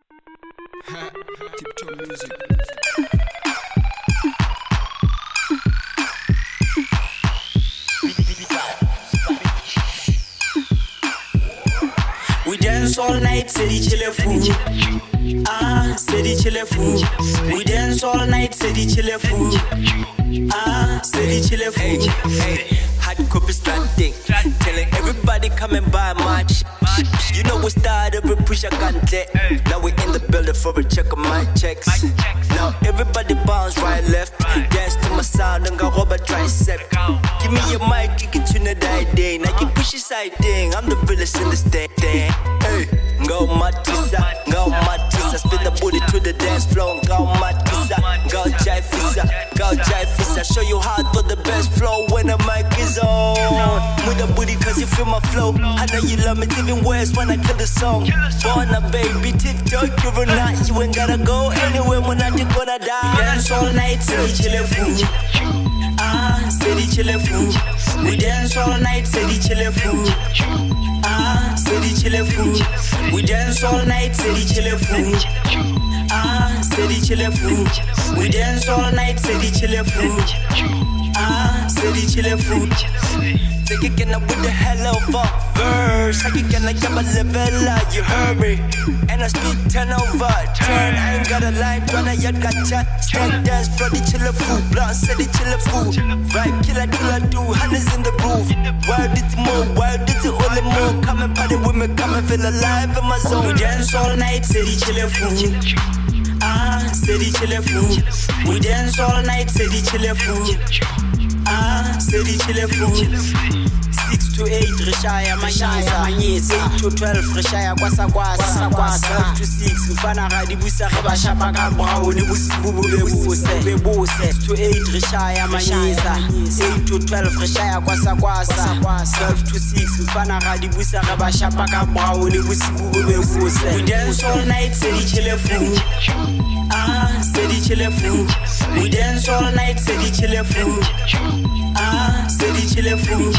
Tiptoe music. We dance all night, steady chillin' fool. Ah, steady chillin' fool. We dance all night, steady chillin' fool. Ah, steady chillin' fool. Hey, hot copy starting. Telling everybody coming by March. You know we started with push a contact. Now we in the building for a check of my checks. Now everybody bounce right left. Dance to my sound and go over tricep. Give me your mic, you can tune it that day. Now you push your side thing. I'm the realest in this thing. Hey, go Matissa, go Matissa. Spin the booty to the dance floor. Go Matissa, go Jai Fissa, go Jai Fissa. Show you how to the best flow when the mic is on. Move the booty cause you feel my flow. I know you love me even worse when I kill the song. Born a baby, TikTok, you're not. You ain't gotta go anywhere when I think gonna die. We dance all night, steady chillin' fool. Ah, steady chillin' fool. We dance all night, steady chillin' fool. Ah, steady chillin' fool. We dance all night, steady chillin' fool. Ah, steady chillin' fool. We dance all night, steady chillin' fool. Ah, steady chillin' fool. Take it can with the hell of a verse. I can like I'm a level, you heard me. And I speak 10 over 10. I ain't got a line, tryna yet got chat. Stack dance, bloody chiller food. Blunt, steady chiller food. Vibe killer do, hundreds in the roof. Wild it's more, wild it's only more. Come and party with me, come and feel alive in my zone. We dance all night, steady chillin' fool. Ah, steady chillin' fool. We dance all night, steady chillin' fool. Ah, steady chillin' fool. 6 to 8 rishaya manyisa 8 to 12 rishaya kwasa 12 to 6 mfana ga di busa ge ba shapa ka brown busibu bebuse 6 to 8 rishaya manyisa 8 to 12 rishaya kwasa 12 to 6 mfana ga di busa ge ba shapa ka brown busibu bebuse. We dance all night, steady chillin' fool. Ah, steady chillin' fool. We dance all night, steady chillin' fool. Ah, steady chillin' fool.